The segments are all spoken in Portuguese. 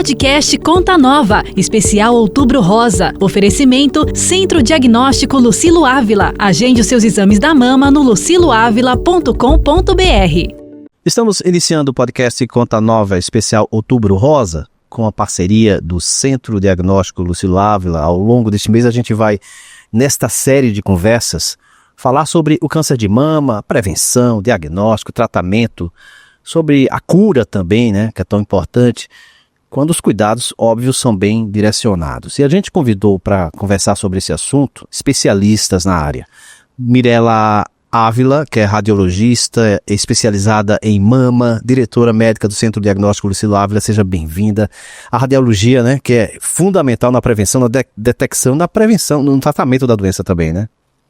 Podcast Conta Nova, especial Outubro Rosa. Oferecimento Centro Diagnóstico Lucilo Ávila. Agende os seus exames da mama no luciloavila.com.br. Estamos iniciando o podcast Conta Nova, especial Outubro Rosa, com a parceria do Centro Diagnóstico Lucilo Ávila. Ao longo deste mês a gente vai, nesta série de conversas, falar sobre o câncer de mama, prevenção, diagnóstico, tratamento, sobre a cura também, né, que é tão importante, quando os cuidados, óbvios, são bem direcionados. E a gente convidou para conversar sobre esse assunto especialistas na área. Mirela Ávila, que é radiologista, especializada em mama, diretora médica do Centro Diagnóstico Lucilo Ávila, seja bem-vinda. A radiologia, né, que é fundamental na prevenção, na detecção, na prevenção, no tratamento da doença também, né?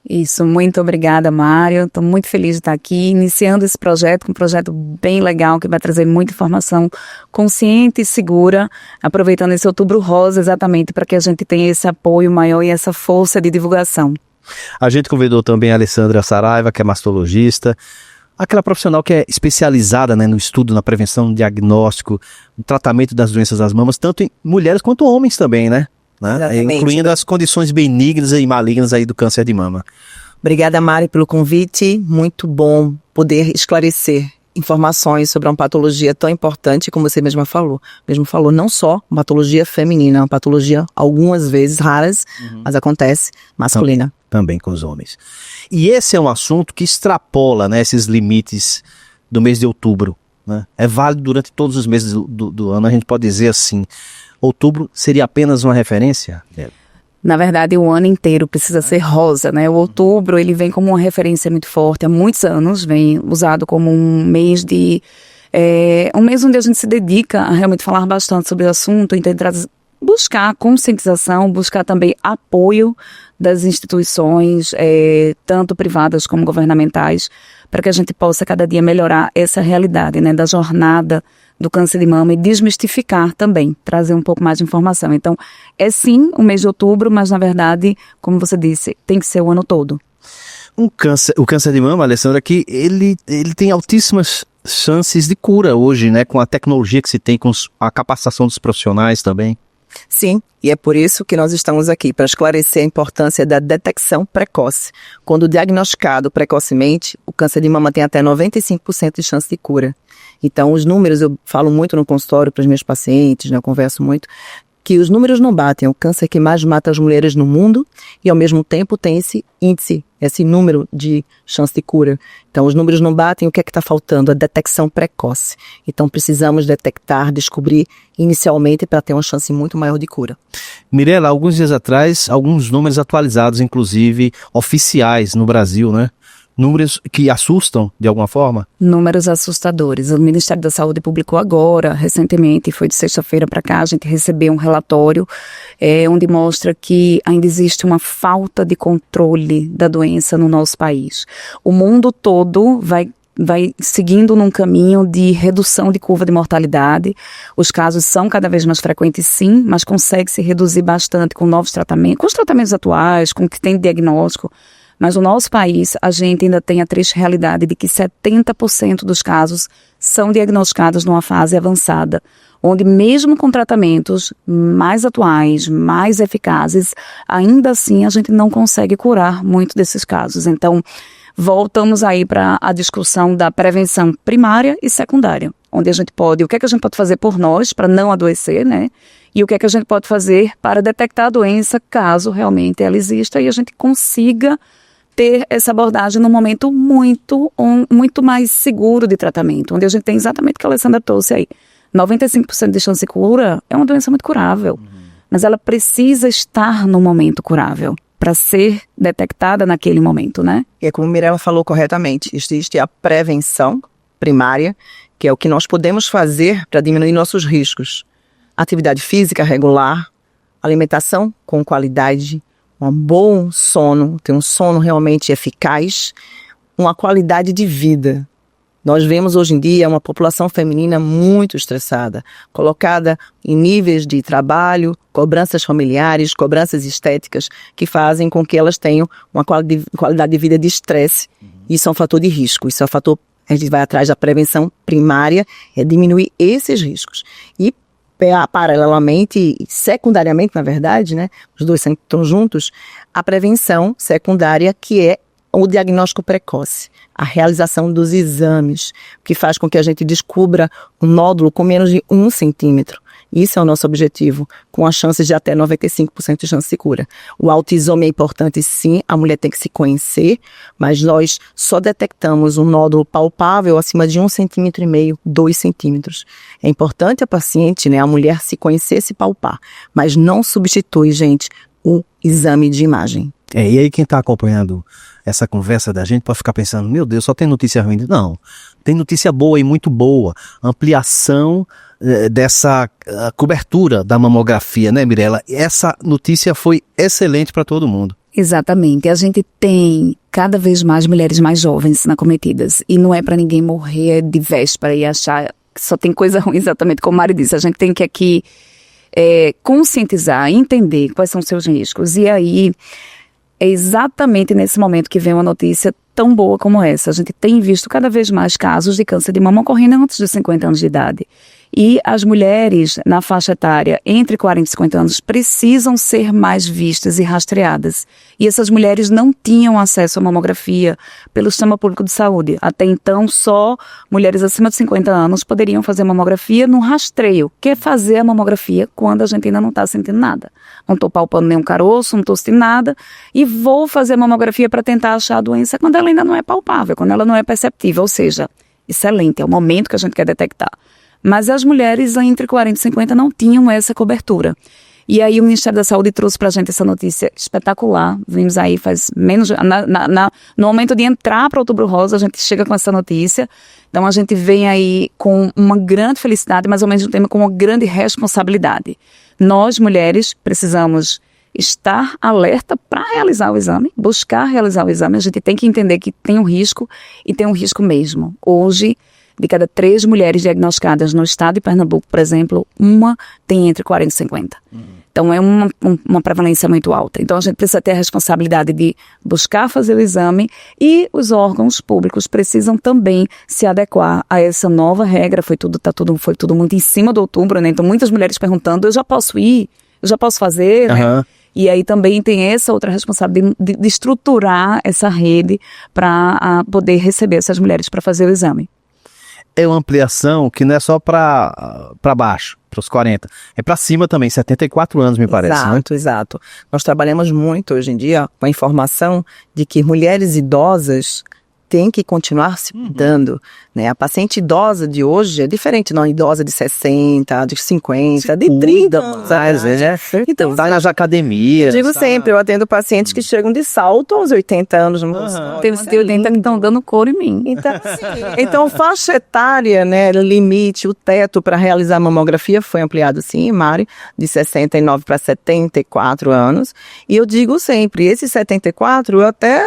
Isso, muito obrigada, Mário. Estou muito feliz de estar aqui, iniciando esse projeto, um projeto bem legal que vai trazer muita informação consciente e segura, aproveitando esse Outubro Rosa exatamente para que a gente tenha esse apoio maior e essa força de divulgação. A gente convidou também a Alessandra Saraiva, que é mastologista, aquela profissional que é especializada, né, no estudo, na prevenção, no diagnóstico, no tratamento das doenças das mamas, tanto em mulheres quanto homens também, né? Incluindo as condições benignas e malignas aí do câncer de mama. Obrigada, Mari, pelo convite. Muito bom poder esclarecer informações sobre uma patologia tão importante como você mesmo falou, não só uma patologia feminina, uma patologia algumas vezes raras, mas acontece masculina. Também com os homens. E esse é um assunto que extrapola, né, esses limites do mês de outubro, né? É válido durante todos os meses do ano, a gente pode dizer assim. Outubro seria apenas uma referência? Na verdade, o ano inteiro precisa ser rosa, né? O outubro, ele vem como uma referência muito forte. Há muitos anos vem usado como um mês um mês onde a gente se dedica a realmente falar bastante sobre o assunto, tentar buscar conscientização, buscar também apoio das instituições, tanto privadas como governamentais, para que a gente possa cada dia melhorar essa realidade, né, da jornada do câncer de mama e desmistificar também, trazer um pouco mais de informação. Então, é sim o mês de outubro, mas na verdade, como você disse, tem que ser o ano todo. O câncer de mama, Alessandra, que ele tem altíssimas chances de cura hoje, né, com a tecnologia que se tem, com a capacitação dos profissionais também. Sim, e é por isso que nós estamos aqui, para esclarecer a importância da detecção precoce. Quando diagnosticado precocemente, o câncer de mama tem até 95% de chance de cura. Então, os números, eu falo muito no consultório para os meus pacientes, né, eu converso muito, que os números não batem. É o câncer que mais mata as mulheres no mundo e, ao mesmo tempo, tem esse índice, esse número de chance de cura. Então, os números não batem. O que é que está faltando? A detecção precoce. Então, precisamos detectar, descobrir inicialmente para ter uma chance muito maior de cura. Mirela, alguns dias atrás, alguns números atualizados, inclusive oficiais no Brasil, né? Números que assustam, de alguma forma? Números assustadores. O Ministério da Saúde publicou agora, recentemente, foi de sexta-feira para cá, a gente recebeu um relatório onde mostra que ainda existe uma falta de controle da doença no nosso país. O mundo todo vai seguindo num caminho de redução de curva de mortalidade. Os casos são cada vez mais frequentes, sim, mas consegue se reduzir bastante com novos tratamentos, com os tratamentos atuais, com o que tem de diagnóstico. Mas no nosso país, a gente ainda tem a triste realidade de que 70% dos casos são diagnosticados numa fase avançada, onde mesmo com tratamentos mais atuais, mais eficazes, ainda assim a gente não consegue curar muito desses casos. Então, voltamos aí para a discussão da prevenção primária e secundária, onde a gente pode, o que é que a gente pode fazer por nós para não adoecer, né? E o que é que a gente pode fazer para detectar a doença caso realmente ela exista e a gente consiga ter essa abordagem num momento muito mais seguro de tratamento, onde a gente tem exatamente o que a Alessandra trouxe aí. 95% de chance de cura é uma doença muito curável, mas ela precisa estar no momento curável para ser detectada naquele momento, né? E é como a Mirela falou corretamente, existe a prevenção primária, que é o que nós podemos fazer para diminuir nossos riscos. Atividade física regular, alimentação com qualidade, um bom sono, ter um sono realmente eficaz, uma qualidade de vida. Nós vemos hoje em dia uma população feminina muito estressada, colocada em níveis de trabalho, cobranças familiares, cobranças estéticas, que fazem com que elas tenham uma qualidade de vida de estresse. Isso é um fator de risco, isso é um fator, a gente vai atrás da prevenção primária, é diminuir esses riscos. E paralelamente e secundariamente, na verdade, né, os dois estão juntos, a prevenção secundária, que é o diagnóstico precoce, a realização dos exames, que faz com que a gente descubra um nódulo com menos de 1 centímetro. Isso é o nosso objetivo, com as chances de até 95% de chance de cura. O autoexame é importante, sim, a mulher tem que se conhecer, mas nós só detectamos um nódulo palpável acima de 1,5 centímetro, 2 centímetros. É importante a paciente, né, a mulher se conhecer, se palpar, mas não substitui, gente, o exame de imagem. E aí quem está acompanhando essa conversa da gente pode ficar pensando, meu Deus, só tem notícia ruim. Não, tem notícia boa e muito boa. Ampliação dessa cobertura da mamografia, né, Mirela? Essa notícia foi excelente para todo mundo. Exatamente. A gente tem cada vez mais mulheres mais jovens acometidas. E não é para ninguém morrer de véspera e achar que só tem coisa ruim, exatamente como a Mari disse. A gente tem que aqui conscientizar, entender quais são os seus riscos. E aí, é exatamente nesse momento que vem uma notícia tão boa como essa. A gente tem visto cada vez mais casos de câncer de mama ocorrendo antes de 50 anos de idade. E as mulheres na faixa etária entre 40 e 50 anos precisam ser mais vistas e rastreadas. E essas mulheres não tinham acesso à mamografia pelo Sistema Público de Saúde. Até então, só mulheres acima de 50 anos poderiam fazer mamografia no rastreio, que é fazer a mamografia quando a gente ainda não está sentindo nada. Não estou palpando nenhum caroço, não estou sentindo nada, e vou fazer a mamografia para tentar achar a doença quando ela ainda não é palpável, quando ela não é perceptível. Ou seja, excelente, é o momento que a gente quer detectar. Mas as mulheres entre 40 e 50 não tinham essa cobertura. E aí o Ministério da Saúde trouxe pra gente essa notícia espetacular. Vimos aí faz menos... no momento de entrar para Outubro Rosa, a gente chega com essa notícia. Então a gente vem aí com uma grande felicidade, mas ao mesmo tempo com uma grande responsabilidade. Nós, mulheres, precisamos estar alerta para realizar o exame, buscar realizar o exame. A gente tem que entender que tem um risco e tem um risco mesmo. Hoje, de cada 3 mulheres diagnosticadas no estado de Pernambuco, por exemplo, uma tem entre 40 e 50. Então é uma prevalência muito alta. Então a gente precisa ter a responsabilidade de buscar fazer o exame e os órgãos públicos precisam também se adequar a essa nova regra. Foi tudo muito em cima do outubro, né? Então muitas mulheres perguntando, eu já posso ir? Eu já posso fazer? Né? E aí também tem essa outra responsabilidade de estruturar essa rede para poder receber essas mulheres para fazer o exame. É uma ampliação que não é só para baixo, para os 40. É para cima também, 74 anos me parece. Exato, né? Exato. Nós trabalhamos muito hoje em dia com a informação de que mulheres idosas têm que continuar se cuidando, né? A paciente idosa de hoje é diferente, não idosa de 60, de 50, de 30 anos. Então, tá nas academias. Digo sempre, eu atendo pacientes que chegam de salto aos 80 anos. Tem os 80 que estão dando couro em mim. Então, faixa etária, né, limite, o teto para realizar a mamografia foi ampliado, sim, Mari, de 69 para 74 anos. E eu digo sempre, esse 74 eu até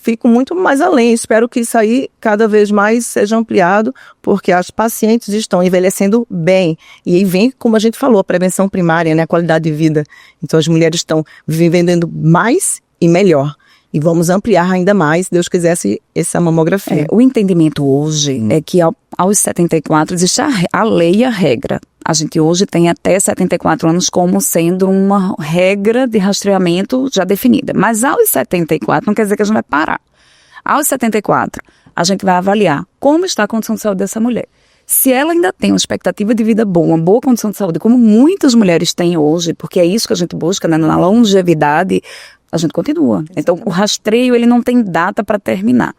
fico muito mais além, espero que isso aí cada vez mais seja ampliado, porque as pacientes estão envelhecendo bem, e aí vem, como a gente falou, a prevenção primária, né, a qualidade de vida. Então as mulheres estão vivendo mais e melhor, e vamos ampliar ainda mais, se Deus quisesse, essa mamografia. O entendimento hoje é que aos 74 existe a lei e a regra. A gente hoje tem até 74 anos como sendo uma regra de rastreamento já definida. Mas aos 74 não quer dizer que a gente vai parar. Aos 74, a gente vai avaliar como está a condição de saúde dessa mulher. Se ela ainda tem uma expectativa de vida boa, uma boa condição de saúde, como muitas mulheres têm hoje, porque é isso que a gente busca, né, na longevidade, a gente continua. Então, o rastreio, ele não tem data para terminar.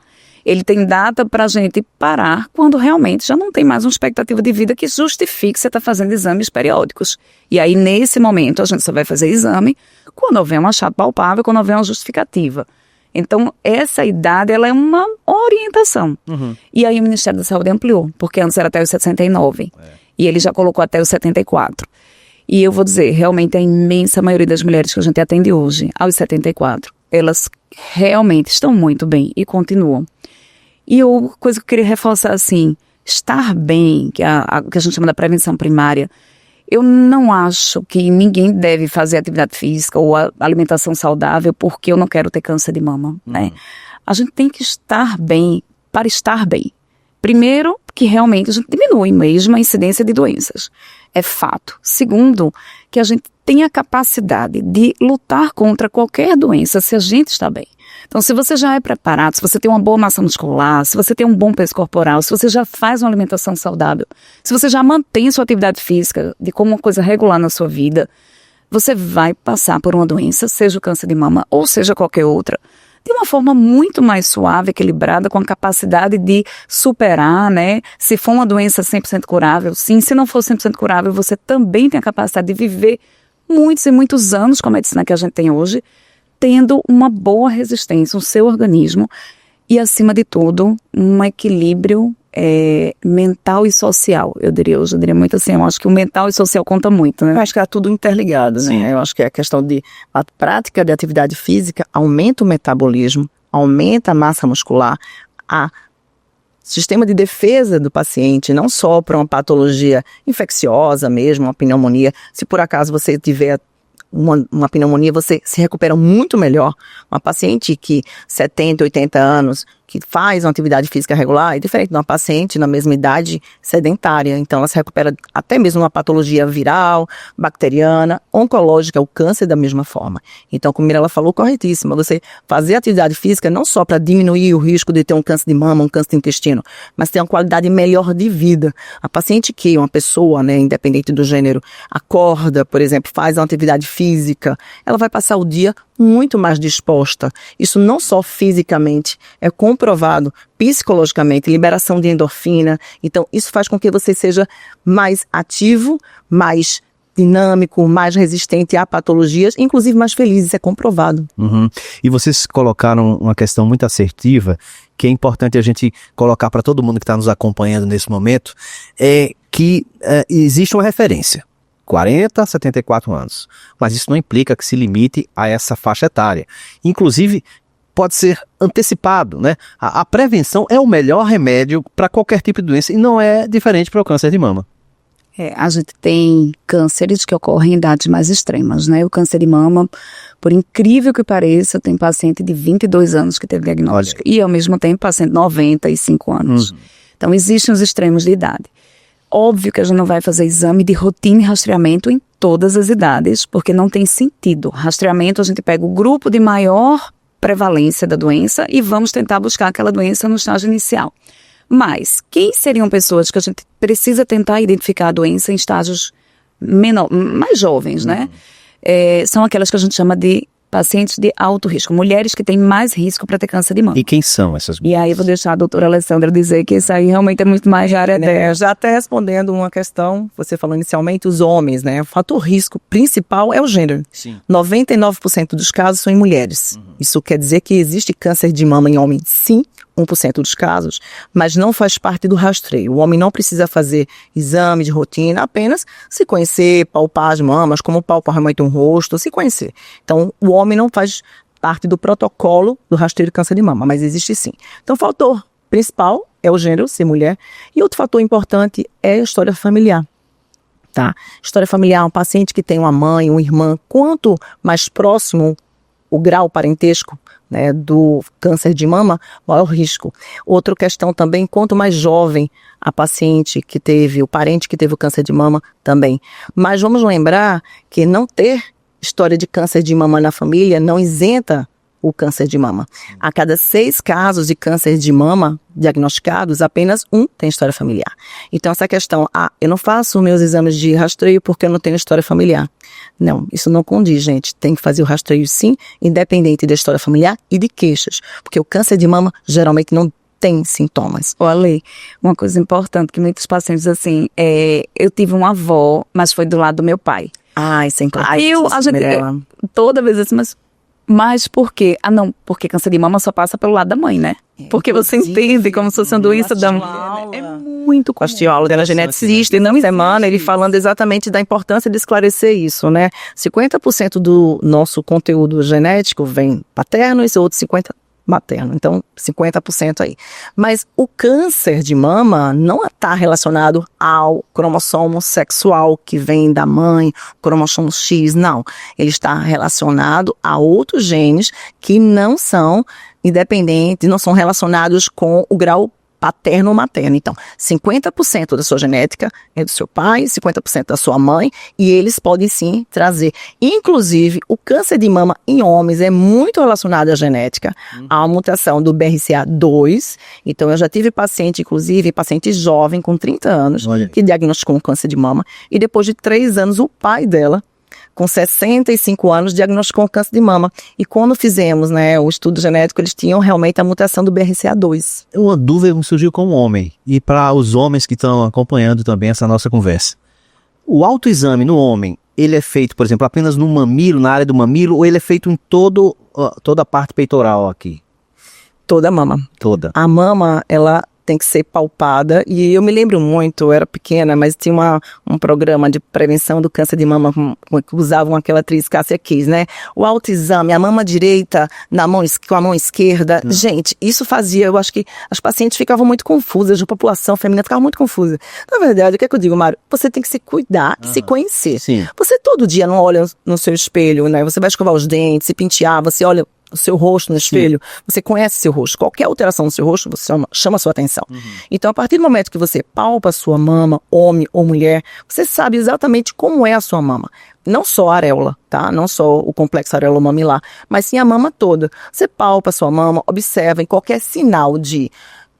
Ele tem data para a gente parar quando realmente já não tem mais uma expectativa de vida que justifique você estar fazendo exames periódicos. E aí, nesse momento, a gente só vai fazer exame quando houver um achado palpável, quando houver uma justificativa. Então, essa idade, ela é uma orientação. E aí o Ministério da Saúde ampliou, porque antes era até os 69. E ele já colocou até os 74. E eu vou dizer, realmente a imensa maioria das mulheres que a gente atende hoje, aos 74, elas realmente estão muito bem e continuam. E a coisa que eu queria reforçar, assim, estar bem, que a gente chama da prevenção primária, eu não acho que ninguém deve fazer atividade física ou alimentação saudável porque eu não quero ter câncer de mama, né? A gente tem que estar bem para estar bem. Primeiro, que realmente a gente diminui mesmo a incidência de doenças. É fato. Segundo, que a gente tem a capacidade de lutar contra qualquer doença se a gente está bem. Então, se você já é preparado, se você tem uma boa massa muscular, se você tem um bom peso corporal, se você já faz uma alimentação saudável, se você já mantém sua atividade física de como uma coisa regular na sua vida, você vai passar por uma doença, seja o câncer de mama ou seja qualquer outra, de uma forma muito mais suave, equilibrada, com a capacidade de superar, né? Se for uma doença 100% curável, sim. Se não for 100% curável, você também tem a capacidade de viver muitos e muitos anos com a medicina que a gente tem hoje, tendo uma boa resistência no seu organismo e, acima de tudo, um equilíbrio mental e social, eu diria muito assim, eu acho que o mental e social conta muito, né? Eu acho que é tudo interligado, né? Sim. Eu acho que a questão de a prática de atividade física aumenta o metabolismo, aumenta a massa muscular, a sistema de defesa do paciente, não só para uma patologia infecciosa mesmo, uma pneumonia. Se por acaso você tiver uma pneumonia, você se recupera muito melhor. Uma paciente que 70, 80 anos, que faz uma atividade física regular, é diferente de uma paciente na mesma idade sedentária. Então, ela se recupera até mesmo uma patologia viral, bacteriana, oncológica, o câncer da mesma forma. Então, como Mirela falou, corretíssimo, você fazer atividade física não só para diminuir o risco de ter um câncer de mama, um câncer de intestino, mas ter uma qualidade melhor de vida. A paciente que, uma pessoa, né, independente do gênero, acorda, por exemplo, faz uma atividade física, ela vai passar o dia muito mais disposta. Isso não só fisicamente, é comprovado psicologicamente, liberação de endorfina. Então, isso faz com que você seja mais ativo, mais dinâmico, mais resistente a patologias, inclusive mais feliz, isso é comprovado. Uhum. E vocês colocaram uma questão muito assertiva, que é importante a gente colocar para todo mundo que está nos acompanhando nesse momento, é que existe uma referência. 40 a 74 anos. Mas isso não implica que se limite a essa faixa etária. Inclusive, pode ser antecipado, né? A prevenção é o melhor remédio para qualquer tipo de doença e não é diferente para o câncer de mama. A gente tem cânceres que ocorrem em idades mais extremas, né? O câncer de mama, por incrível que pareça, tem paciente de 22 anos que teve diagnóstico. E, ao mesmo tempo, paciente de 95 anos. Uhum. Então, existem os extremos de idade. Óbvio que a gente não vai fazer exame de rotina e rastreamento em todas as idades, porque não tem sentido. Rastreamento, a gente pega o grupo de maior prevalência da doença e vamos tentar buscar aquela doença no estágio inicial. Mas, quem seriam pessoas que a gente precisa tentar identificar a doença em estágios mais jovens, né? São aquelas que a gente chama de pacientes de alto risco, mulheres que têm mais risco para ter câncer de mama. E quem são essas mulheres? E aí eu vou deixar a doutora Alessandra dizer que isso aí realmente é muito mais de área dela. Já até respondendo uma questão, você falou inicialmente, os homens, né? O fator risco principal é o gênero. Sim. 99% dos casos são em mulheres. Uhum. Isso quer dizer que existe câncer de mama em homens, sim, 1% dos casos, mas não faz parte do rastreio. O homem não precisa fazer exame de rotina, apenas se conhecer, palpar as mamas, como palpar realmente um rosto, se conhecer. Então, o homem não faz parte do protocolo do rastreio de câncer de mama, mas existe sim. Então, o fator principal é o gênero, ser mulher, e outro fator importante é a história familiar. Tá? História familiar, um paciente que tem uma mãe, uma irmã, quanto mais próximo o grau parentesco, né, do câncer de mama, maior risco. Outra questão também, quanto mais jovem a paciente que teve, o parente que teve o câncer de mama também. Mas vamos lembrar que não ter história de câncer de mama na família não isenta o câncer de mama. A cada 6 casos de câncer de mama diagnosticados, apenas 1 tem história familiar. Então, essa questão, eu não faço meus exames de rastreio porque eu não tenho história familiar. Não, isso não condiz, gente. Tem que fazer o rastreio sim, independente da história familiar e de queixas. Porque o câncer de mama geralmente não tem sintomas. Olha, uma coisa importante que muitos pacientes, assim, eu tive uma avó, mas foi do lado do meu pai. Isso é importante. Aí toda vez assim, mas por quê? Não, porque câncer de mama só passa pelo lado da mãe, né? Porque você entende como se fosse uma doença da mulher. É muito comum. Assisti a aula dela geneticista, e não semana, ele falando exatamente da importância de esclarecer isso, né? 50% do nosso conteúdo genético vem paterno e outros 50% materno, então 50% aí. Mas o câncer de mama não está relacionado ao cromossomo sexual que vem da mãe, cromossomo X, não. Ele está relacionado a outros genes que não são independentes, não são relacionados com o grau paterno ou materno. Então, 50% da sua genética é do seu pai, 50% da sua mãe, e eles podem sim trazer. Inclusive, o câncer de mama em homens é muito relacionado à genética, à mutação do BRCA2. Então, eu já tive paciente, inclusive, paciente jovem, com 30 anos, que diagnosticou um câncer de mama, e depois de 3 anos, o pai dela, com 65 anos, diagnosticou um câncer de mama. E quando fizemos, né, o estudo genético, eles tinham realmente a mutação do BRCA2. Uma dúvida me surgiu como homem, e para os homens que estão acompanhando também essa nossa conversa. O autoexame no homem, ele é feito, por exemplo, apenas no mamilo, na área do mamilo, ou ele é feito em toda a parte peitoral aqui? Toda a mama. Toda. A mama, ela tem que ser palpada, e eu me lembro muito, eu era pequena, mas tinha um programa de prevenção do câncer de mama que usavam aquela atriz Cássia Kiss, né? O autoexame, a mama direita com a mão esquerda. Gente, isso fazia, eu acho que as pacientes ficavam muito confusas, a população feminina ficava muito confusa. Na verdade, o que é que eu digo, Mário? Você tem que se cuidar e se conhecer. Sim. Você todo dia não olha no seu espelho, né? Você vai escovar os dentes, se pentear, você olha o seu rosto no espelho, você conhece seu rosto. Qualquer alteração no seu rosto, você chama a sua atenção. Então, a partir do momento que você palpa a sua mama, homem ou mulher, você sabe exatamente como é a sua mama. Não só a areola, tá? Não só o complexo areolo-mamilar, mas sim a mama toda. Você palpa a sua mama, observa em qualquer sinal de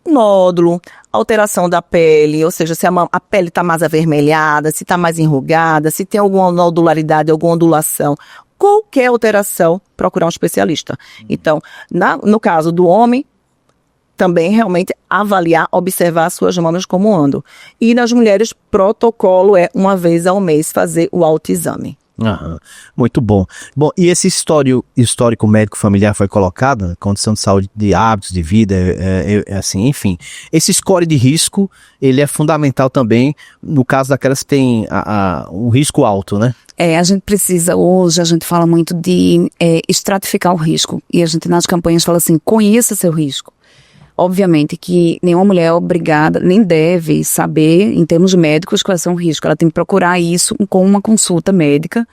nódulo, alteração da pele, ou seja, se a pele está mais avermelhada, se está mais enrugada, se tem alguma nodularidade, alguma ondulação, qualquer alteração, procurar um especialista. Então, no caso do homem, também realmente avaliar, observar as suas mamas como andam. E nas mulheres, protocolo é 1 vez ao mês fazer o autoexame. Muito bom. Bom, e esse histórico médico familiar foi colocado, condição de saúde, de hábitos de vida, assim, enfim. Esse score de risco, ele é fundamental também no caso daquelas que têm um risco alto, né? A gente precisa, hoje, a gente fala muito de estratificar o risco. E a gente nas campanhas fala assim, conheça seu risco. Obviamente que nenhuma mulher é obrigada, nem deve saber, em termos médicos, quais são o risco. Ela tem que procurar isso com uma consulta médica,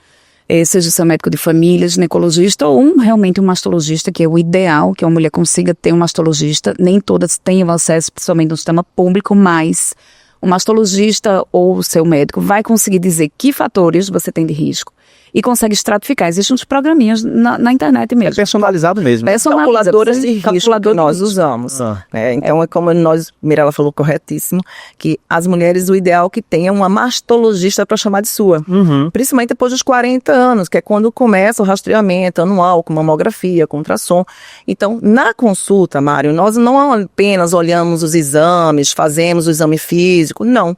seja seu médico de família, ginecologista ou realmente um mastologista, que é o ideal, que uma mulher consiga ter um mastologista. Nem todas têm acesso, principalmente no sistema público, mas o mastologista ou o seu médico vai conseguir dizer que fatores você tem de risco e consegue estratificar. Existem uns programinhas na internet mesmo. É personalizado mesmo. Calculadoras de risco que nós usamos. Então, é como Mirella falou corretíssimo, que as mulheres, o ideal é que tenham uma mastologista para chamar de sua. Principalmente depois dos 40 anos, que é quando começa o rastreamento anual, com mamografia, com ultrassom. Então, na consulta, Mário, nós não apenas olhamos os exames, fazemos o exame físico, não.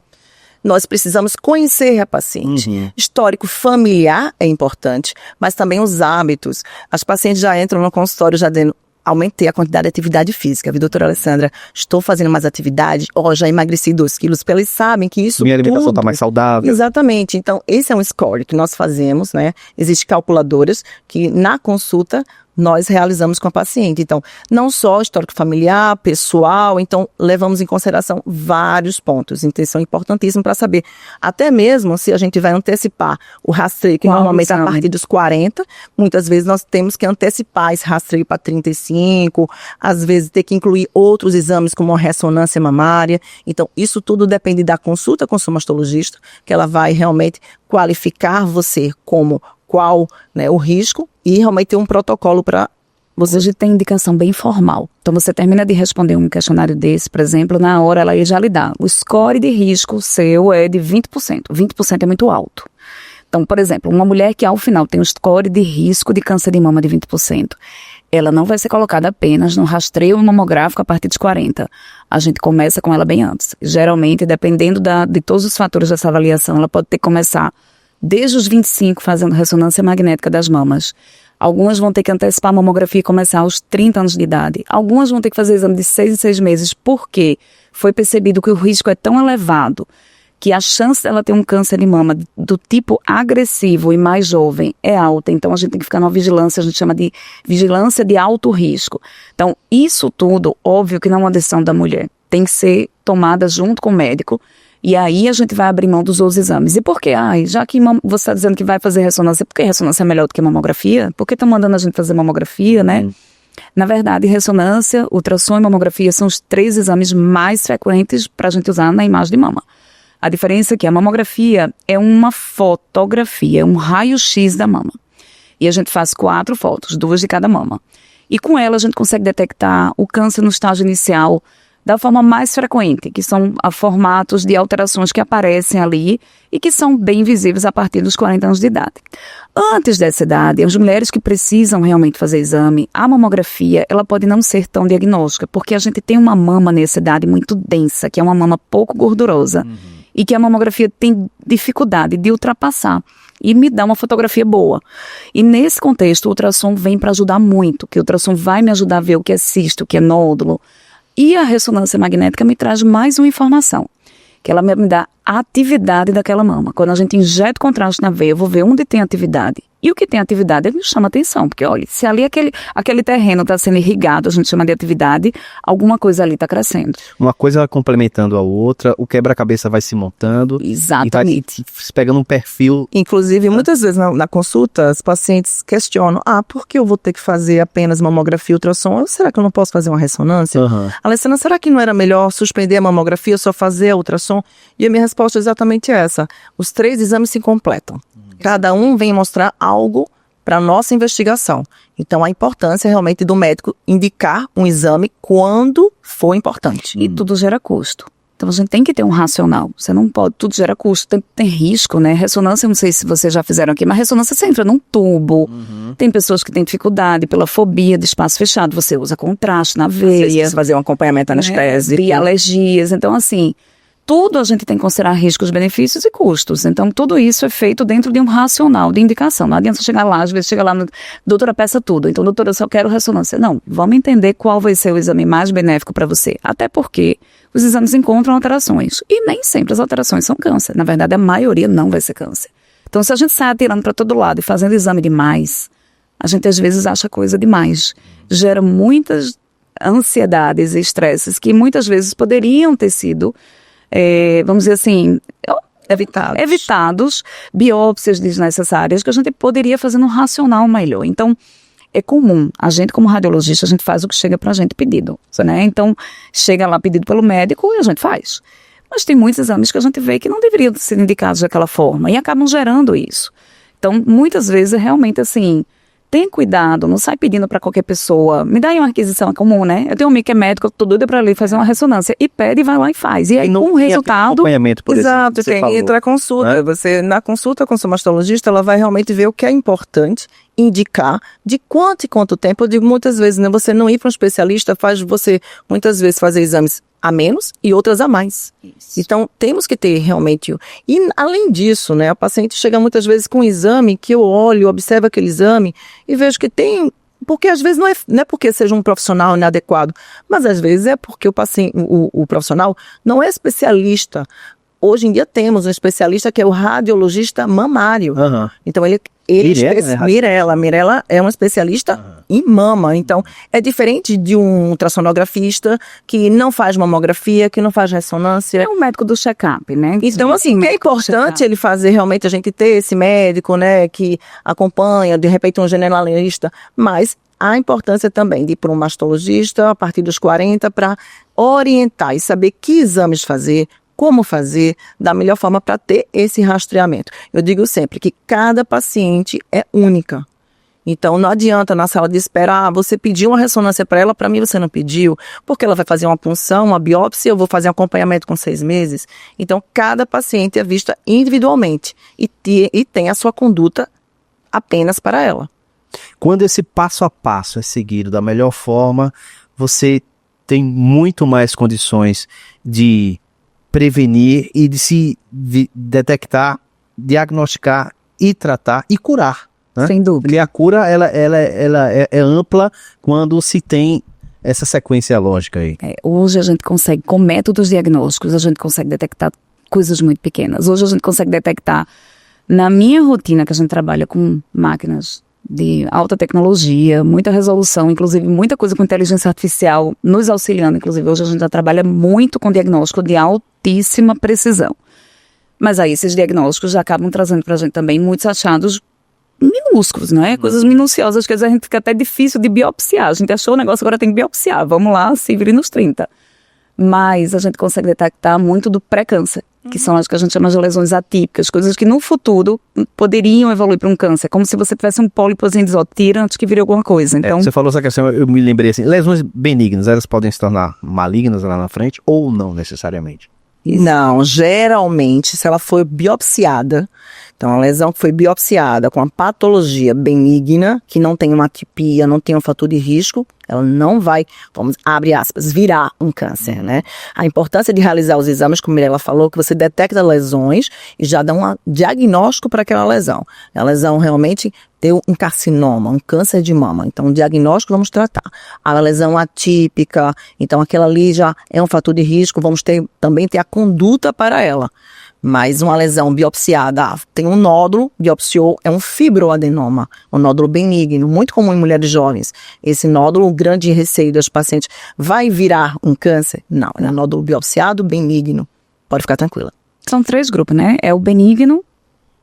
Nós precisamos conhecer a paciente. Histórico familiar é importante, mas também os hábitos. As pacientes já entram no consultório já dizendo, aumentei a quantidade de atividade física. Viu, doutora Alessandra? Estou fazendo mais atividade, já emagreci 2 quilos, porque eles sabem que isso minha alimentação está mais saudável. Exatamente. Então, esse é um score que nós fazemos, né? Existem calculadoras que na consulta nós realizamos com a paciente. Então, não só histórico familiar, pessoal, então levamos em consideração vários pontos. Então, isso é importantíssimo para saber, até mesmo se a gente vai antecipar o rastreio, que normalmente é a partir dos 40, muitas vezes nós temos que antecipar esse rastreio para 35, às vezes ter que incluir outros exames como a ressonância mamária. Então, isso tudo depende da consulta com o seu mastologista, que ela vai realmente qualificar você como qual, né, o risco e realmente ter um protocolo para você. Hoje tem indicação bem formal. Então você termina de responder um questionário desse, por exemplo, na hora ela já lhe dá. O score de risco seu é de 20%. 20% é muito alto. Então, por exemplo, uma mulher que ao final tem um score de risco de câncer de mama de 20%, ela não vai ser colocada apenas no rastreio mamográfico a partir dos 40. A gente começa com ela bem antes. Geralmente, dependendo de todos os fatores dessa avaliação, ela pode ter que começar desde os 25 fazendo ressonância magnética das mamas. Algumas vão ter que antecipar a mamografia e começar aos 30 anos de idade. Algumas vão ter que fazer exame de 6 em 6 meses, porque foi percebido que o risco é tão elevado que a chance dela ter um câncer de mama do tipo agressivo e mais jovem é alta. Então, a gente tem que ficar numa vigilância, a gente chama de vigilância de alto risco. Então, isso tudo, óbvio que não é uma decisão da mulher, tem que ser tomada junto com o médico. E aí a gente vai abrir mão dos outros exames. E por quê? Já que você está dizendo que vai fazer ressonância, por que ressonância é melhor do que mamografia? Por que estão mandando a gente fazer mamografia, né? Na verdade, ressonância, ultrassom e mamografia são os 3 exames mais frequentes para a gente usar na imagem de mama. A diferença é que a mamografia é uma fotografia, é um raio-x da mama. E a gente faz 4 fotos, 2 de cada mama. E com ela a gente consegue detectar o câncer no estágio inicial da forma mais frequente, que são formatos de alterações que aparecem ali e que são bem visíveis a partir dos 40 anos de idade. Antes dessa idade, as mulheres que precisam realmente fazer exame, a mamografia, ela pode não ser tão diagnóstica, porque a gente tem uma mama nessa idade muito densa, que é uma mama pouco gordurosa, e que a mamografia tem dificuldade de ultrapassar e me dá uma fotografia boa. E nesse contexto, o ultrassom vem para ajudar muito, que o ultrassom vai me ajudar a ver o que é cisto, o que é nódulo. E a ressonância magnética me traz mais uma informação, que ela me dá a atividade daquela mama. Quando a gente injeta contraste na veia, eu vou ver onde tem atividade. E o que tem atividade me chama atenção, porque olha, se ali aquele terreno está sendo irrigado, a gente chama de atividade, alguma coisa ali está crescendo. Uma coisa complementando a outra, o quebra-cabeça vai se montando. Exatamente. E vai pegando um perfil. Inclusive, muitas vezes na consulta, os pacientes questionam, por que eu vou ter que fazer apenas mamografia e ultrassom? Será que eu não posso fazer uma ressonância? Alessandra, será que não era melhor suspender a mamografia, só fazer a ultrassom? E a minha resposta é exatamente essa. Os 3 exames se completam. Cada um vem mostrar algo para a nossa investigação. Então, a importância realmente do médico indicar um exame quando for importante. E tudo gera custo. Então, a gente tem que ter um racional. Você não pode, tudo gera custo, tem risco, né? Ressonância, não sei se vocês já fizeram aqui, mas ressonância você entra num tubo. Tem pessoas que têm dificuldade pela fobia de espaço fechado. Você usa contraste na veia. Fazer um acompanhamento anestésico. E alergias. Então, assim, tudo a gente tem que considerar riscos, benefícios e custos. Então, tudo isso é feito dentro de um racional de indicação. Não adianta você chegar lá, às vezes chega lá, doutora, peça tudo. Então, doutora, eu só quero ressonância. Não, vamos entender qual vai ser o exame mais benéfico para você. Até porque os exames encontram alterações. E nem sempre as alterações são câncer. Na verdade, a maioria não vai ser câncer. Então, se a gente sai atirando para todo lado e fazendo exame demais, a gente às vezes acha coisa demais. Gera muitas ansiedades e estresses que muitas vezes poderiam ter sido vamos dizer assim, evitados, biópsias desnecessárias que a gente poderia fazer num racional melhor. Então, é comum, a gente como radiologista, a gente faz o que chega pra gente pedido, né? Então, chega lá pedido pelo médico e a gente faz. Mas tem muitos exames que a gente vê que não deveriam ser indicados daquela forma e acabam gerando isso. Então, muitas vezes é realmente assim, tem cuidado, não sai pedindo para qualquer pessoa. Me dá aí uma requisição, é comum, né? Eu tenho um amigo que é médico, eu tô doida para ali fazer uma ressonância. E pede, vai lá e faz. E aí, com o resultado... acompanhamento, por exato, exemplo, tem que entrar consulta. Você, na consulta com o seu mastologista, ela vai realmente ver o que é importante, indicar de quanto e quanto tempo. Eu digo muitas vezes, né? Você não ir para um especialista faz você, muitas vezes, fazer exames a menos e outras a mais. Isso. Então, temos que ter realmente... E, além disso, né, a paciente chega muitas vezes com um exame que eu olho, observo aquele exame e vejo que tem... Porque às vezes não é porque seja um profissional inadequado, mas às vezes é porque o paciente, o profissional não é especialista. Hoje em dia temos um especialista que é o radiologista mamário. Então, Mirella é uma especialista em mama. Então, é diferente de um ultrassonografista que não faz mamografia, que não faz ressonância. É um médico do check-up, né? Então, assim, é importante ele fazer realmente, a gente ter esse médico, né, que acompanha, de repente um generalista, mas a importância também de ir para um mastologista a partir dos 40 para orientar e saber que exames fazer, como fazer da melhor forma para ter esse rastreamento. Eu digo sempre que cada paciente é única. Então, não adianta na sala de espera, você pediu uma ressonância para ela, para mim você não pediu, porque ela vai fazer uma punção, uma biópsia, eu vou fazer um acompanhamento com 6 meses. Então, cada paciente é vista individualmente e tem a sua conduta apenas para ela. Quando esse passo a passo é seguido da melhor forma, você tem muito mais condições de prevenir e de se detectar, diagnosticar e tratar e curar, né? Sem dúvida. Porque a cura ela é ampla quando se tem essa sequência lógica aí. Hoje a gente consegue, com métodos diagnósticos, a gente consegue detectar coisas muito pequenas. Hoje a gente consegue detectar, na minha rotina, que a gente trabalha com máquinas de alta tecnologia, muita resolução, inclusive muita coisa com inteligência artificial nos auxiliando. Inclusive hoje a gente já trabalha muito com diagnóstico de altíssima precisão. Mas aí esses diagnósticos já acabam trazendo para a gente também muitos achados minúsculos, né? Coisas minuciosas, que às vezes a gente fica até difícil de biopsiar. A gente achou o negócio, agora tem que biopsiar. Vamos lá, se vire nos 30. Mas a gente consegue detectar muito do pré-câncer, que são as que a gente chama de lesões atípicas, coisas que no futuro poderiam evoluir para um câncer, como se você tivesse um pólipozinho de tira antes que vire alguma coisa. Então, você falou essa questão, eu me lembrei assim, lesões benignas, elas podem se tornar malignas lá na frente ou não necessariamente? Não, geralmente, se ela for biopsiada, então a lesão que foi biopsiada com uma patologia benigna, que não tem uma atipia, não tem um fator de risco, ela não vai, vamos, abre aspas, virar um câncer, né? A importância de realizar os exames, como a Mirella falou, que você detecta lesões e já dá um diagnóstico para aquela lesão. A lesão realmente deu um carcinoma, um câncer de mama. Então, o diagnóstico vamos tratar. A lesão atípica, então aquela ali já é um fator de risco, vamos também ter a conduta para ela. Mas uma lesão biopsiada, tem um nódulo, biopsiou, é um fibroadenoma, um nódulo benigno, muito comum em mulheres jovens. Esse nódulo, o grande receio das pacientes, vai virar um câncer? Não, é um nódulo biopsiado, benigno. Pode ficar tranquila. São 3 grupos, né? É o benigno,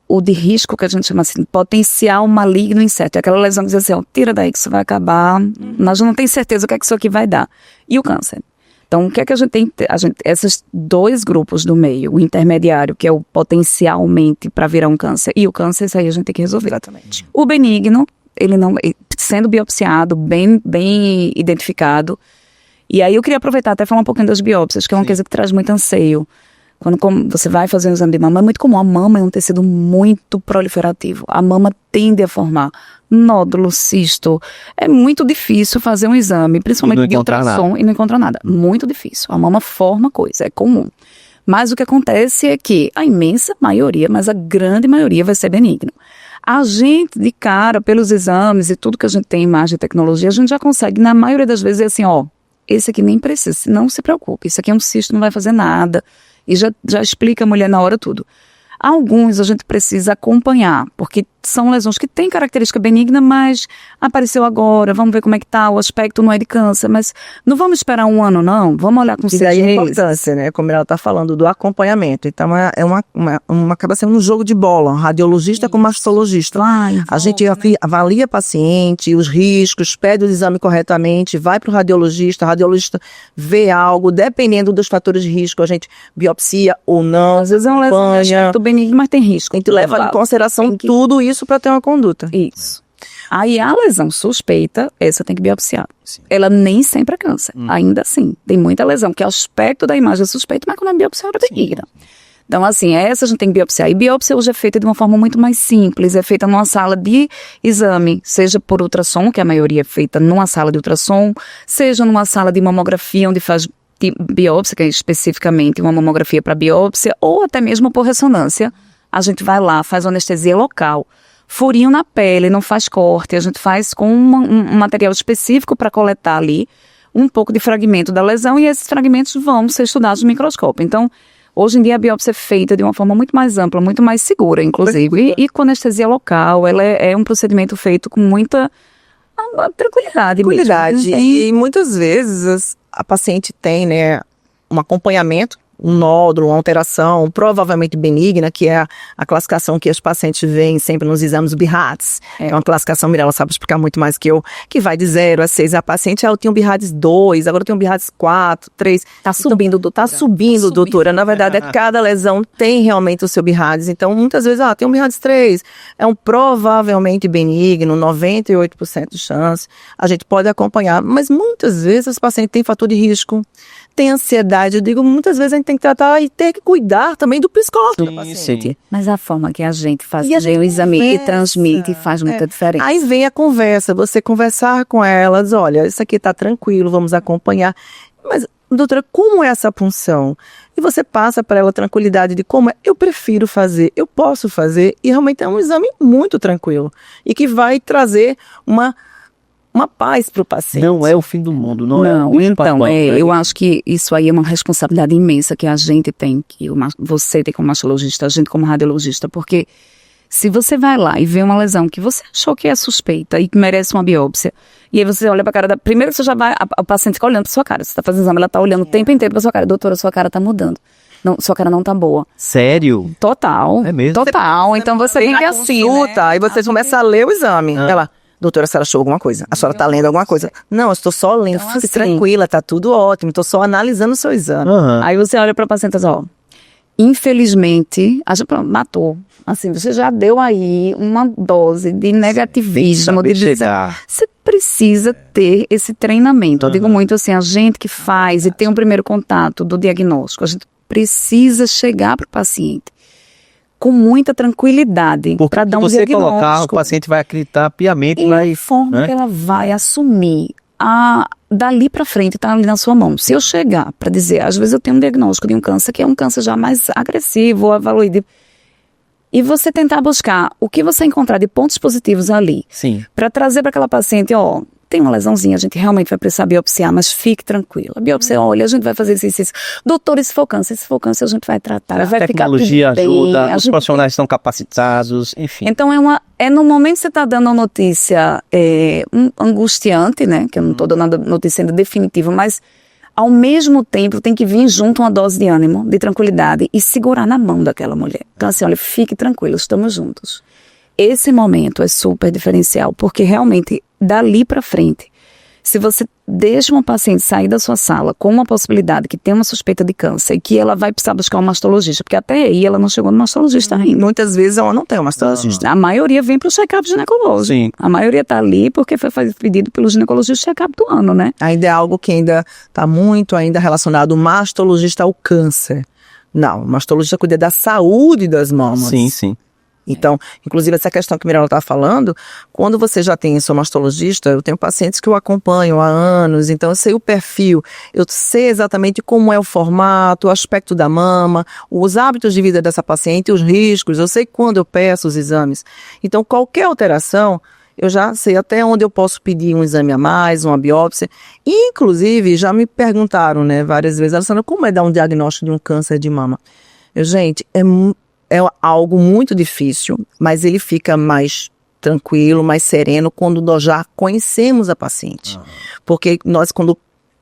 o de risco, que a gente chama assim, potencial maligno incerto. É aquela lesão que diz assim, ó, tira daí que isso vai acabar, nós não tem certeza o que é que isso aqui vai dar. E o câncer? Então, o que é que a gente tem? Esses 2 grupos do meio, o intermediário, que é o potencialmente para virar um câncer, e o câncer, isso aí a gente tem que resolver. Exatamente. O benigno, ele não, sendo biopsiado, bem identificado. E aí eu queria aproveitar até falar um pouquinho das biópsias, que é uma coisa que traz muito anseio. Quando você vai fazer um exame de mama, é muito comum. A mama é um tecido muito proliferativo. A mama tende a formar nódulo, cisto. É muito difícil fazer um exame, principalmente de ultrassom, e não encontrar nada. Muito difícil. A mama forma coisa, é comum. Mas o que acontece é que a imensa maioria, mas a grande maioria vai ser benigno. A gente, de cara, pelos exames e tudo que a gente tem em imagem e tecnologia, a gente já consegue, na maioria das vezes, dizer assim, ó, esse aqui nem precisa, não se preocupe, isso aqui é um cisto, não vai fazer nada. E já explica a mulher na hora tudo. Alguns a gente precisa acompanhar, porque são lesões que têm característica benigna, mas apareceu agora, vamos ver como é que tá, o aspecto não é de câncer, mas não vamos esperar 1 ano não, vamos olhar com 6 meses. E daí a importância, né, como ela está falando, do acompanhamento. Então acaba sendo um jogo de bola, radiologista com mastologista. A gente avalia a paciente, os riscos, pede o exame corretamente, vai para o radiologista vê algo, dependendo dos fatores de risco, a gente biopsia ou não. Às vezes é uma lesão benigno, mas tem risco. A gente leva em consideração tudo isso para ter uma conduta. Isso. Aí a lesão suspeita, essa tem que biopsiar. Sim. Ela nem sempre é câncer. Ainda assim, tem muita lesão, que é o aspecto da imagem é suspeito, mas quando é biopsiada é benigna. Então, assim, essa a gente tem que biopsiar. E biópsia hoje é feita de uma forma muito mais simples. É feita numa sala de exame, seja por ultrassom, que a maioria é feita numa sala de ultrassom, seja numa sala de mamografia, onde faz biópsia, que é especificamente uma mamografia para biópsia, ou até mesmo por ressonância. A gente vai lá, faz anestesia local, furinho na pele, não faz corte, a gente faz com um material específico para coletar ali um pouco de fragmento da lesão e esses fragmentos vão ser estudados no microscópio. Então, hoje em dia a biópsia é feita de uma forma muito mais ampla, muito mais segura, inclusive, e com anestesia local, ela é um procedimento feito com muita tranquilidade. Mesmo. E muitas vezes a paciente tem, né, um acompanhamento, um nódulo, uma alteração, provavelmente benigna, que é a classificação que as pacientes veem sempre nos exames BIRADS. É uma classificação, Mirella sabe explicar muito mais que eu, que vai de 0 a 6. A paciente, eu tenho BIRADS 2, agora eu tenho BIRADS 4, 3. Tá subindo, doutora. Tá subindo, doutora. Na verdade, cada lesão tem realmente o seu BIRADS. Então, muitas vezes, tem um BIRADS 3, é um provavelmente benigno, 98% de chance. A gente pode acompanhar, mas muitas vezes os pacientes têm fator de risco, tem ansiedade, eu digo, muitas vezes a gente tem que tratar e ter que cuidar também do psicológico da paciente. Sim. Mas a forma que a gente faz o exame e transmite faz muita diferença. Aí vem a conversa, você conversar com elas, olha, isso aqui tá tranquilo, vamos acompanhar. Mas, doutora, como é essa punção? E você passa para ela a tranquilidade de como é, eu prefiro fazer, eu posso fazer, e realmente é um exame muito tranquilo. E que vai trazer uma paz para o paciente. Não é o fim do mundo, não é. Então, eu acho que isso aí é uma responsabilidade imensa que a gente tem, que você tem como mastologista, a gente como radiologista, porque se você vai lá e vê uma lesão que você achou que é suspeita e que merece uma biópsia, e aí você olha para a cara primeiro que você já vai, o paciente fica olhando para sua cara, você está fazendo exame, ela está olhando o tempo inteiro para sua cara, doutora, sua cara está mudando. Não, sua cara não tá boa. Sério? Total. É mesmo? Total. Então você tem que assim, consulta, né? aí vocês começam a ler o exame. Ela, doutora, a senhora achou alguma coisa? A senhora tá lendo alguma coisa? Não, eu estou só lendo. Então, Fique assim, tranquila, tá tudo ótimo. Estou só analisando o seu exame. Aham. Aí você olha para a paciente e diz, ó, infelizmente, a gente matou. Assim, você já deu aí uma dose de negativismo. Saber De dizer, chegar. você precisa ter esse treinamento. Eu digo muito assim, a gente que faz e tem um primeiro contato do diagnóstico, a gente precisa chegar para o paciente com muita tranquilidade Porque para dar um você diagnóstico. colocar, o paciente vai acreditar piamente, E vai... a forma né? que ela vai assumir dali para frente está ali na sua mão. Se eu chegar para dizer, às vezes eu tenho um diagnóstico de um câncer que é um câncer já mais agressivo, ou avaloído, e você tentar buscar o que você encontrar de pontos positivos ali, Sim. para trazer para aquela paciente, ó, tem uma lesãozinha, a gente realmente vai precisar biopsiar, mas fique tranquila. A biopsia, olha, a gente vai fazer isso. Doutor, e se for câncer, a gente vai tratar, A vai tecnologia ficar tudo bem. ajuda, A os gente- profissionais estão capacitados, enfim. Então é no momento que você está dando a notícia angustiante, né? Que eu não estou dando a notícia ainda definitiva, mas ao mesmo tempo tem que vir junto uma dose de ânimo, de tranquilidade e segurar na mão daquela mulher. Então assim, olha, fique tranquilo, estamos juntos. Esse momento é super diferencial, porque realmente dali para frente, se você deixa uma paciente sair da sua sala com uma possibilidade que tem uma suspeita de câncer e que ela vai precisar buscar um mastologista, porque até aí ela não chegou no mastologista ainda. Muitas vezes ela não tem uma mastologista. A maioria vem para o check-up ginecológico. Sim. A maioria está ali porque foi pedido pelo ginecologista check-up do ano, né? Ainda é algo que ainda está muito ainda relacionado, o mastologista ao câncer. Não, o mastologista cuida da saúde das mamas. Sim, sim. Então, inclusive essa questão que a Mirella está falando, quando você já tem seu mastologista, eu tenho pacientes que eu acompanho há anos, então eu sei o perfil, eu sei exatamente como é o formato, o aspecto da mama, os hábitos de vida dessa paciente, os riscos, eu sei quando eu peço os exames. Então, qualquer alteração, eu já sei até onde eu posso pedir um exame a mais, uma biópsia. E, inclusive, já me perguntaram, né, várias vezes, Alessandra, como é dar um diagnóstico de um câncer de mama? Gente, é algo muito difícil, mas ele fica mais tranquilo, mais sereno quando nós já conhecemos a paciente. Porque nós, quando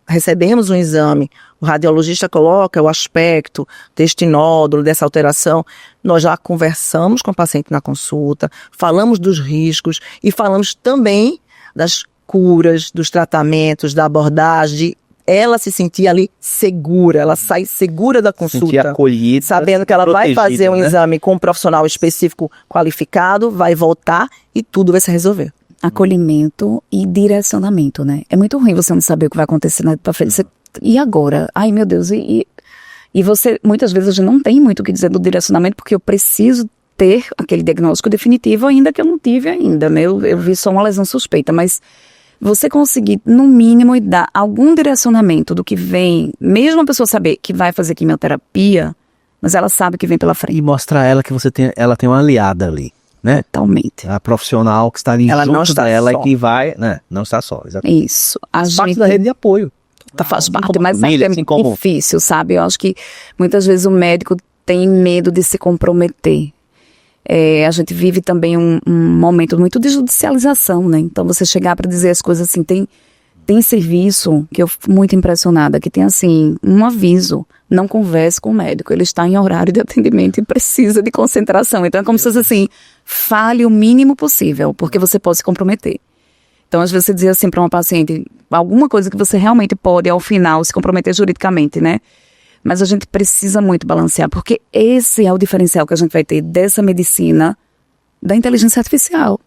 recebemos um exame, o radiologista coloca o aspecto deste nódulo, dessa alteração, nós já conversamos com a paciente na consulta, falamos dos riscos e falamos também das curas, dos tratamentos, da abordagem, ela se sentir ali segura, ela sai segura da consulta. Sentir acolhida, sabendo que ela vai protegida, fazer um né? exame com um profissional específico qualificado, vai voltar e tudo vai se resolver. Acolhimento e direcionamento, né? É muito ruim você não saber o que vai acontecer pra frente. E agora? Ai, meu Deus, e você, muitas vezes, a gente não tem muito o que dizer do direcionamento, porque eu preciso ter aquele diagnóstico definitivo, ainda que eu não tive ainda, né? Eu vi só uma lesão suspeita, mas você conseguir, no mínimo, dar algum direcionamento do que vem, mesmo a pessoa saber que vai fazer quimioterapia, mas ela sabe que vem pela frente. E mostrar a ela que ela tem uma aliada ali, né? Totalmente. A profissional que está ali Ela junto não está dela só. e que vai, né? Não está só, exatamente. Isso. Faz parte da rede de apoio. Faz parte, como mas família, é assim como- difícil, sabe? Eu acho que muitas vezes o médico tem medo de se comprometer. A gente vive também um momento muito de judicialização, né? Então você chegar para dizer as coisas assim, tem serviço que eu fico muito impressionada, que tem assim, um aviso, não converse com o médico, ele está em horário de atendimento e precisa de concentração. Então é como se fosse assim, fale o mínimo possível, porque você pode se comprometer. Então às vezes você diz assim para uma paciente, alguma coisa que você realmente pode ao final se comprometer juridicamente, né? Mas a gente precisa muito balancear, porque esse é o diferencial que a gente vai ter dessa medicina da inteligência artificial.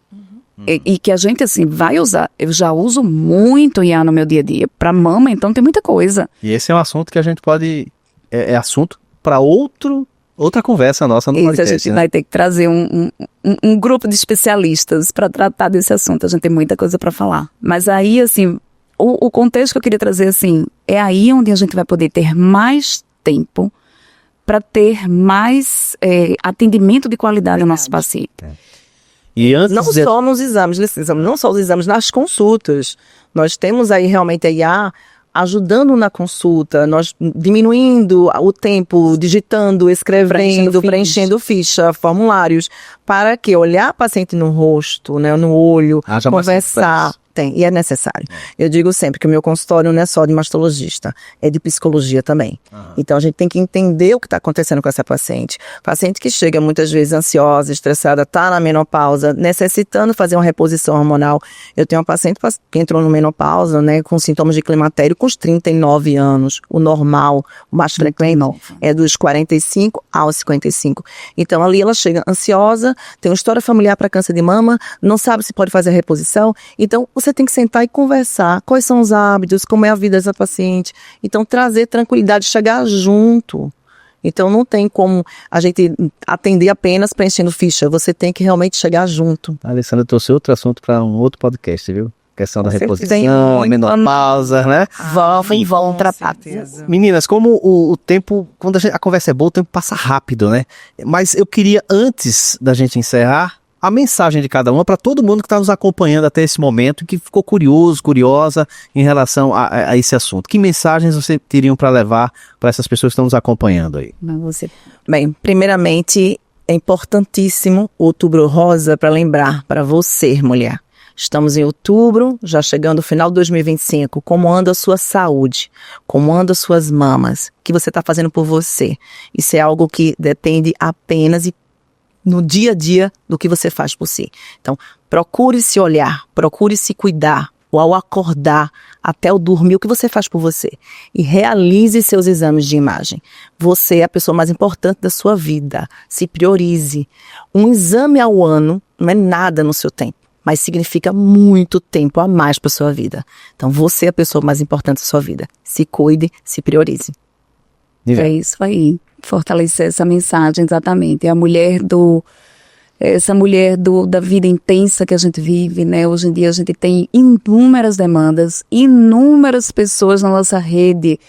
E que a gente, assim, vai usar. Eu já uso muito IA no meu dia a dia. Para mama, então, tem muita coisa. E esse é um assunto que a gente pode... É assunto para outra conversa nossa no Isso, a podcast, gente né? vai ter que trazer um grupo de especialistas para tratar desse assunto. A gente tem muita coisa para falar. Mas aí, assim, o contexto que eu queria trazer, assim, é aí onde a gente vai poder ter mais tempo para ter mais atendimento de qualidade ao nosso paciente. E antes Não de... só nos exames, não só os exames, nas consultas. Nós temos aí realmente a IA ajudando na consulta, nós diminuindo o tempo, digitando, escrevendo, preenchendo ficha, formulários, para que olhar a paciente no rosto, né, no olho, Haja mais conversar, Tem, e é necessário. Eu digo sempre que o meu consultório não é só de mastologista, é de psicologia também. Então a gente tem que entender o que está acontecendo com essa paciente. Paciente que chega muitas vezes ansiosa, estressada, está na menopausa, necessitando fazer uma reposição hormonal. Eu tenho uma paciente que entrou no menopausa, né, com sintomas de climatério com os 39 anos. O normal, o mais frequente, é dos 45 aos 55. Então ali ela chega ansiosa, tem uma história familiar para câncer de mama, não sabe se pode fazer a reposição. Então você tem que sentar e conversar. Quais são os hábitos, como é a vida dessa paciente. Então trazer tranquilidade, chegar junto. Então não tem como a gente atender apenas preenchendo ficha. Você tem que realmente chegar junto. A Alessandra trouxe outro assunto para um outro podcast, viu? Questão da reposição, menopausa, né? Vão tratar. Meninas, como o tempo, quando a conversa é boa, o tempo passa rápido, né? Mas eu queria, antes da gente encerrar, a mensagem de cada uma para todo mundo que está nos acompanhando até esse momento e que ficou curioso, curiosa em relação a esse assunto. Que mensagens você teriam para levar para essas pessoas que estão nos acompanhando aí? Bem, primeiramente, é importantíssimo o Outubro Rosa para lembrar para você, mulher. Estamos em outubro, já chegando ao final de 2025. Como anda a sua saúde? Como andam as suas mamas? O que você está fazendo por você? Isso é algo que depende apenas e no dia a dia do que você faz por si. Então, procure se olhar, procure se cuidar, ou ao acordar, até o dormir, o que você faz por você. E realize seus exames de imagem. Você é a pessoa mais importante da sua vida. Se priorize. Um exame ao ano não é nada no seu tempo, mas significa muito tempo a mais para sua vida. Então, você é a pessoa mais importante da sua vida. Se cuide, se priorize. É isso aí. Fortalecer essa mensagem, exatamente. Essa mulher da vida intensa que a gente vive, né? Hoje em dia a gente tem inúmeras demandas, inúmeras pessoas na nossa rede.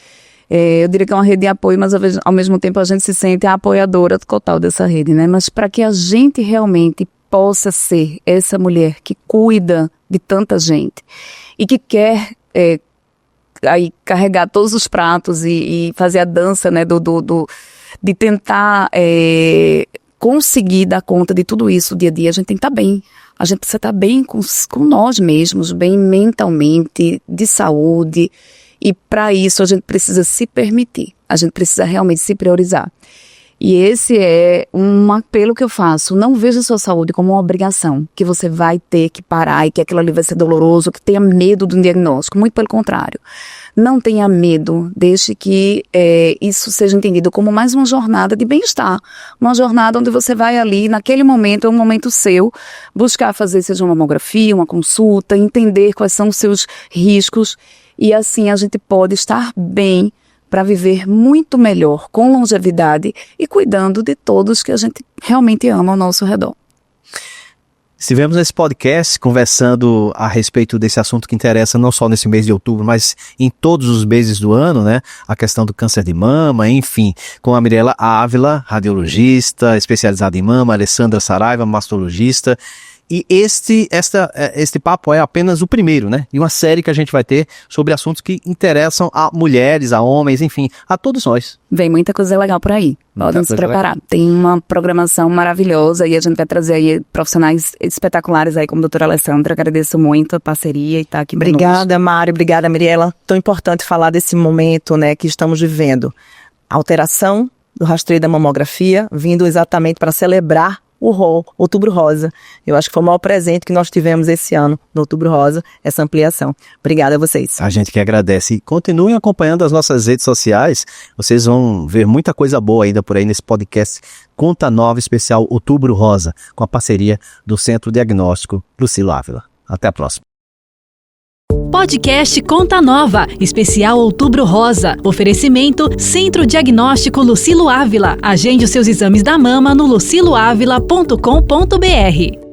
Eu diria que é uma rede de apoio, mas ao mesmo tempo a gente se sente a apoiadora total dessa rede, né? Mas para que a gente realmente possa ser essa mulher que cuida de tanta gente e que quer aí carregar todos os pratos e fazer a dança, né, de tentar conseguir dar conta de tudo isso dia a dia, a gente tem que estar bem. A gente precisa estar bem com nós mesmos, bem mentalmente, de saúde. E para isso a gente precisa se permitir. A gente precisa realmente se priorizar. E esse é um apelo que eu faço. Não veja a sua saúde como uma obrigação, que você vai ter que parar e que aquilo ali vai ser doloroso, que tenha medo de um diagnóstico. Muito pelo contrário. Não tenha medo, deixe que isso seja entendido como mais uma jornada de bem-estar. Uma jornada onde você vai ali, naquele momento, é um momento seu, buscar fazer, seja uma mamografia, uma consulta, entender quais são os seus riscos. E assim a gente pode estar bem para viver muito melhor, com longevidade e cuidando de todos que a gente realmente ama ao nosso redor. Estivemos nesse podcast conversando a respeito desse assunto que interessa não só nesse mês de outubro, mas em todos os meses do ano, né? A questão do câncer de mama, enfim, com a Mirela Ávila, radiologista, especializada em mama, Alessandra Saraiva, mastologista. E este papo é apenas o primeiro, né? De uma série que a gente vai ter sobre assuntos que interessam a mulheres, a homens, enfim, a todos nós. Vem muita coisa legal por aí. Podem se preparar. Tem uma programação maravilhosa e a gente vai trazer aí profissionais espetaculares aí como a doutora Alessandra. Agradeço muito a parceria e estar aqui conosco. Obrigada, Mário. Obrigada, Mirela. Tão importante falar desse momento, né, que estamos vivendo. A alteração do rastreio da mamografia, vindo exatamente para celebrar o Outubro Rosa. Eu acho que foi o maior presente que nós tivemos esse ano no Outubro Rosa, essa ampliação. Obrigada a vocês. A gente que agradece. E continuem acompanhando as nossas redes sociais. Vocês vão ver muita coisa boa ainda por aí nesse podcast Conta Nova especial Outubro Rosa, com a parceria do Centro Diagnóstico Lucilo Ávila. Até a próxima. Podcast Conta Nova, especial Outubro Rosa. Oferecimento Centro Diagnóstico Lucilo Ávila. Agende os seus exames da mama no luciloavila.com.br.